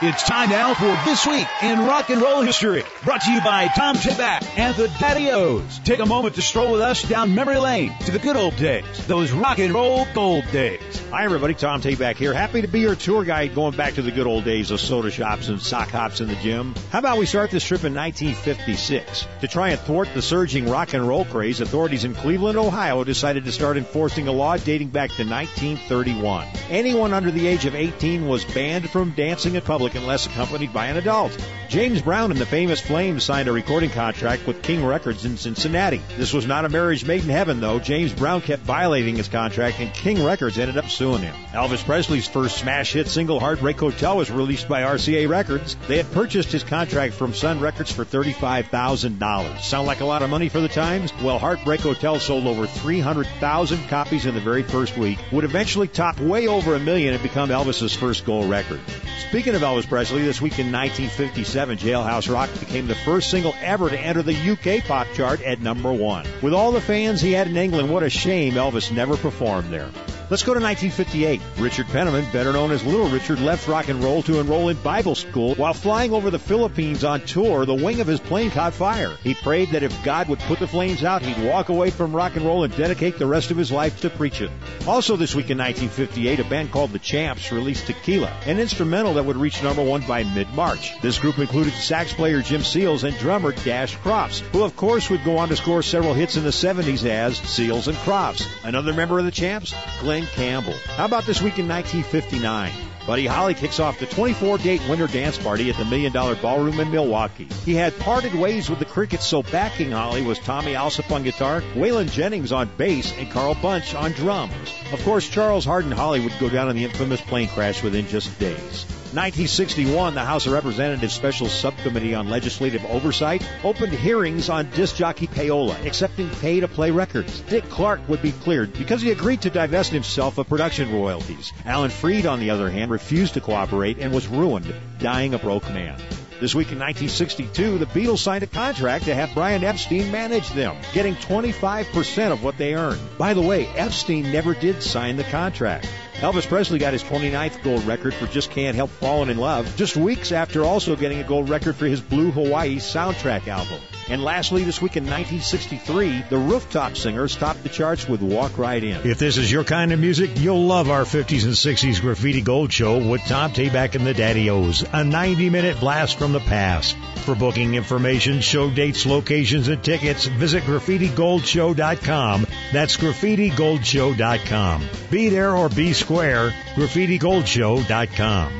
It's time now for This Week in Rock and Roll History. Brought to you by Tom Tabak and the Daddy-O's. Take a moment to stroll with us down memory lane to the good old days. Those rock and roll gold days. Hi, everybody. Tom Tabak here. Happy to be your tour guide going back to the good old days of soda shops and sock hops in the gym. How about we start this trip in 1956? To try and thwart the surging rock and roll craze, authorities in Cleveland, Ohio decided to start enforcing a law dating back to 1931. Anyone under the age of 18 was banned from dancing in public unless accompanied by an adult. James Brown and the famous Flames signed a recording contract with King Records in Cincinnati. This was not a marriage made in heaven, though. James Brown kept violating his contract, and King Records ended up suing him. Elvis Presley's first smash hit single, Heartbreak Hotel, was released by RCA Records. They had purchased his contract from Sun Records for $35,000. Sound like a lot of money for the times? Well, Heartbreak Hotel sold over 300,000 copies in the very first week, would eventually top way over 1 million and become Elvis's first gold record. Speaking of Elvis Presley, this week in 1957, Jailhouse Rock became the first single ever to enter the UK pop chart at number 1. With all the fans he had in England, what a shame Elvis never performed there. Let's go to 1958. Richard Penniman, better known as Little Richard, left rock and roll to enroll in Bible school. While flying over the Philippines on tour, the wing of his plane caught fire. He prayed that if God would put the flames out, he'd walk away from rock and roll and dedicate the rest of his life to preaching. Also this week in 1958, a band called The Champs released Tequila, an instrumental that would reach number 1 by mid-March. This group included sax player Jim Seals and drummer Dash Crofts, who of course would go on to score several hits in the 70s as Seals and Crofts. Another member of The Champs, Glenn Campbell. How about this week in 1959? Buddy Holly kicks off the 24-date winter dance party at the $1 Million Ballroom in Milwaukee. He had parted ways with the Crickets, so backing Holly was Tommy Alsop on guitar, Waylon Jennings on bass, and Carl Bunch on drums. Of course, Charles Hardin Holly would go down in the infamous plane crash within just days. 1961, the House of Representatives Special Subcommittee on Legislative Oversight opened hearings on disc jockey Payola, accepting pay-to-play records. Dick Clark would be cleared because he agreed to divest himself of production royalties. Alan Freed, on the other hand, refused to cooperate and was ruined, dying a broke man. This week in 1962, the Beatles signed a contract to have Brian Epstein manage them, getting 25% of what they earned. By the way, Epstein never did sign the contract. Elvis Presley got his 29th gold record for Just Can't Help Falling in Love, just weeks after also getting a gold record for his Blue Hawaii soundtrack album. And lastly, this week in 1963, the Rooftop Singers topped the charts with Walk Right In. If this is your kind of music, you'll love our 50s and 60s Graffiti Gold Show with Tom Tabak and the Daddy-O's, a 90-minute blast from the past. For booking information, show dates, locations, and tickets, visit GraffitiGoldShow.com. That's GraffitiGoldShow.com. Be there or be square, GraffitiGoldShow.com.